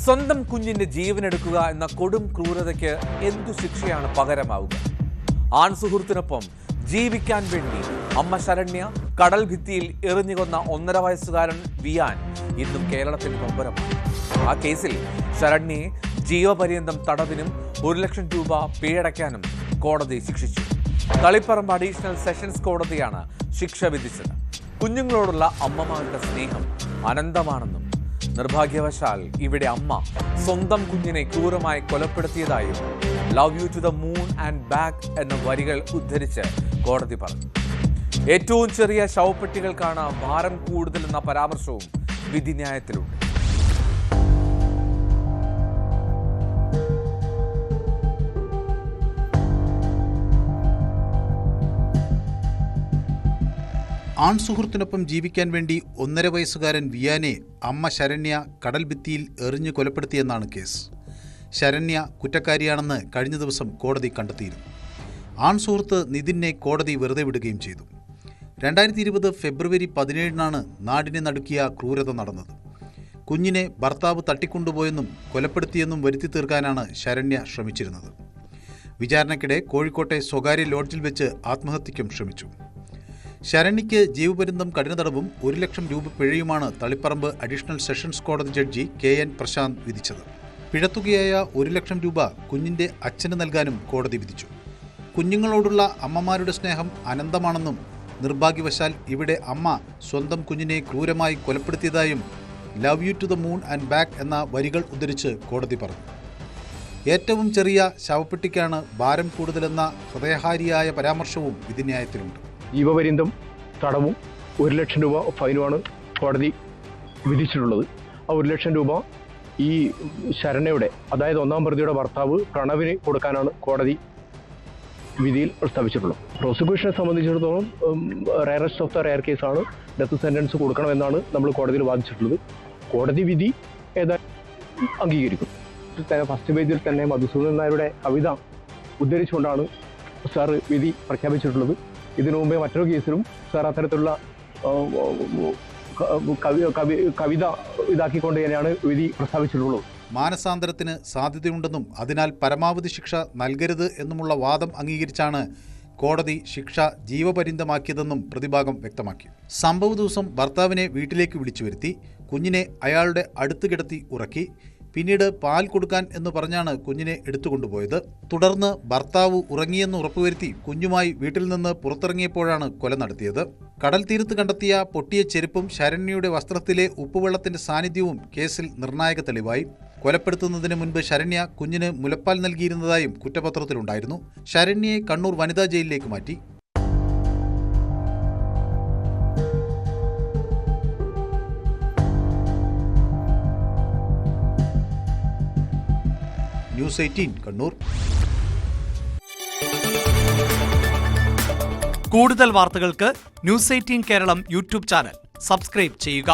സ്വന്തം കുഞ്ഞിന്റെ ജീവനെടുക്കുക എന്ന കൊടും ക്രൂരതയ്ക്ക് എന്തു ശിക്ഷയാണ് പകരമാവുക? ആൺസുഹൃത്തിനൊപ്പം ജീവിക്കാൻ വേണ്ടി അമ്മ ശരണ്യ കടൽ ഭിത്തിയിൽ എറിഞ്ഞുകൊന്ന 1.5 വയസ്സുകാരൻ വിയാൻ ഇന്നും കേരളത്തിൽ നൊമ്പരമാണ്. ആ കേസിൽ ശരണ്യയെ ജീവപര്യന്തം തടവിനും 1 ലക്ഷം രൂപ പിഴയടയ്ക്കാനും കോടതി ശിക്ഷിച്ചു. തളിപ്പറമ്പ് അഡീഷണൽ സെഷൻസ് കോടതിയാണ് ശിക്ഷ വിധിച്ചത്. കുഞ്ഞുങ്ങളോടുള്ള അമ്മമാരുടെ സ്നേഹം അനന്തമാണെന്നും നിർഭാഗ്യവശാൽ ഇവിടെ അമ്മ സ്വന്തം കുഞ്ഞിനെ ക്രൂരമായി കൊലപ്പെടുത്തിയതായും love you to the moon and back എന്ന വരികൾ ഉദ്ധരിച്ച് കോടതി പറഞ്ഞു. ഏറ്റവും ചെറിയ ശവപ്പെട്ടികൾക്കാണ് ഭാരം കൂടുതലെന്ന പരാമർശവും വിധിന്യായത്തിലുണ്ട്. ആൺസുഹൃത്തിനൊപ്പം ജീവിക്കാൻ വേണ്ടി 1.5 വയസ്സുകാരൻ വിയാനെ അമ്മ ശരണ്യ കടൽ ഭിത്തിയിൽ എറിഞ്ഞു കൊലപ്പെടുത്തിയെന്നാണ് കേസ്. ശരണ്യ കുറ്റക്കാരിയാണെന്ന് കഴിഞ്ഞ ദിവസം കോടതി കണ്ടെത്തിയിരുന്നു. ആൺസുഹൃത്ത് നിതിനെ കോടതി വെറുതെ വിടുകയും ചെയ്തു. 2020 ഫെബ്രുവരി 17 നാടിനെ നടുക്കിയ ക്രൂരത നടന്നത്. കുഞ്ഞിനെ ഭർത്താവ് തട്ടിക്കൊണ്ടുപോയെന്നും കൊലപ്പെടുത്തിയെന്നും വരുത്തി തീർക്കാനാണ് ശരണ്യ ശ്രമിച്ചിരുന്നത്. വിചാരണയ്ക്കിടെ കോഴിക്കോട്ടെ സ്വകാര്യ ലോഡ്ജിൽ വെച്ച് ആത്മഹത്യയ്ക്കും ശ്രമിച്ചു. ശരണ്യയ്ക്ക് ജീവപര്യന്തം കഠിന തടവും 1 ലക്ഷം രൂപ പിഴയുമാണ് തളിപ്പറമ്പ് അഡീഷണൽ സെഷൻസ് കോടതി ജഡ്ജി KN പ്രശാന്ത് വിധിച്ചത്. പിഴത്തുകയായ 1 ലക്ഷം രൂപ കുഞ്ഞിന്റെ അച്ഛന് നൽകാനും കോടതി വിധിച്ചു. കുഞ്ഞുങ്ങളോടുള്ള അമ്മമാരുടെ സ്നേഹം അനന്തമാണെന്നും നിർഭാഗ്യവശാൽ ഇവിടെ അമ്മ സ്വന്തം കുഞ്ഞിനെ ക്രൂരമായി കൊലപ്പെടുത്തിയതായും love you to the moon and back എന്ന വരികൾ ഉദ്ധരിച്ച് കോടതി പറഞ്ഞു. ഏറ്റവും ചെറിയ ശവപ്പെട്ടിക്കാണ് ഭാരം കൂടുതലെന്ന ഹൃദയഹാരിയായ പരാമർശവും വിധിന്യായത്തിലുണ്ട്. ജീവപര്യന്തം തടവും 1 ലക്ഷം രൂപ ഫൈനുമാണ് കോടതി വിധിച്ചിട്ടുള്ളത്. ആ 1 ലക്ഷം രൂപ ഈ ശരണ്യയുടെ, അതായത് 1-ാം പ്രതിയുടെ ഭർത്താവ് പ്രണവിന് കൊടുക്കാനാണ് കോടതി വിധിയിൽ പ്രസ്താവിച്ചിട്ടുള്ളത്. പ്രോസിക്യൂഷനെ സംബന്ധിച്ചിടത്തോളം റയറസ്റ്റ് ഓഫ് ദ റയർ കേസാണ്, ഡെത്ത് സെന്റൻസ് കൊടുക്കണമെന്നാണ് നമ്മൾ കോടതിയിൽ വാദിച്ചിട്ടുള്ളത്. കോടതി വിധി ഏതായാലും അംഗീകരിക്കും. ഫസ്റ്റ് പേജിൽ തന്നെ മധുസൂദൻ നായരുടെ കവിത ഉദ്ധരിച്ചുകൊണ്ടാണ് സാർ വിധി പ്രഖ്യാപിച്ചിട്ടുള്ളത്. ഇതിനു മുമ്പേ മറ്റൊരു കേസിലും സാർ അത്തരത്തിലുള്ള കവിത ഇതാക്കിക്കൊണ്ട് തന്നെയാണ് വിധി പ്രസ്താവിച്ചിട്ടുള്ളത്. മാനസാന്തരത്തിന് സാധ്യതയുണ്ടെന്നും അതിനാൽ പരമാവധി ശിക്ഷ നൽകരുത് എന്നുമുള്ള വാദം അംഗീകരിച്ചാണ് കോടതി ശിക്ഷ ജീവപര്യന്തമാക്കിയതെന്നും പ്രതിഭാഗം വ്യക്തമാക്കി. സംഭവ ദിവസം ഭർത്താവിനെ വീട്ടിലേക്ക് വിളിച്ചു വരുത്തി കുഞ്ഞിനെ അയാളുടെ അടുത്ത് കിടത്തി ഉറക്കി. പിന്നീട് പാൽ കൊടുക്കാൻ എന്ന് പറഞ്ഞാണ് കുഞ്ഞിനെ എടുത്തുകൊണ്ടുപോയത്. തുടർന്ന് ഭർത്താവ് ഉറങ്ങിയെന്ന് ഉറപ്പുവരുത്തി കുഞ്ഞുമായി വീട്ടിൽ നിന്ന് പുറത്തിറങ്ങിയപ്പോഴാണ് കൊല നടത്തിയത്. കടൽ തീരത്ത് കണ്ടെത്തിയ പൊട്ടിയ ചെരുപ്പും ശരണ്യയുടെ വസ്ത്രത്തിലെ ഉപ്പുവെള്ളത്തിന്റെ സാന്നിധ്യവും കേസിൽ നിർണായക തെളിവായി. കൊലപ്പെടുത്തുന്നതിന് മുൻപ് ശരണ്യ കുഞ്ഞിന് മുലപ്പാൽ നൽകിയിരുന്നതായും കുറ്റപത്രത്തിലുണ്ടായിരുന്നു. ശരണ്യയെ കണ്ണൂർ വനിതാ ജയിലിലേക്ക് മാറ്റി. ന്യൂസ് 18 കണ്ണൂർ. കൂടുതൽ വാർത്തകൾക്ക് news 18 Keralam YouTube channel subscribe ചെയ്യുക.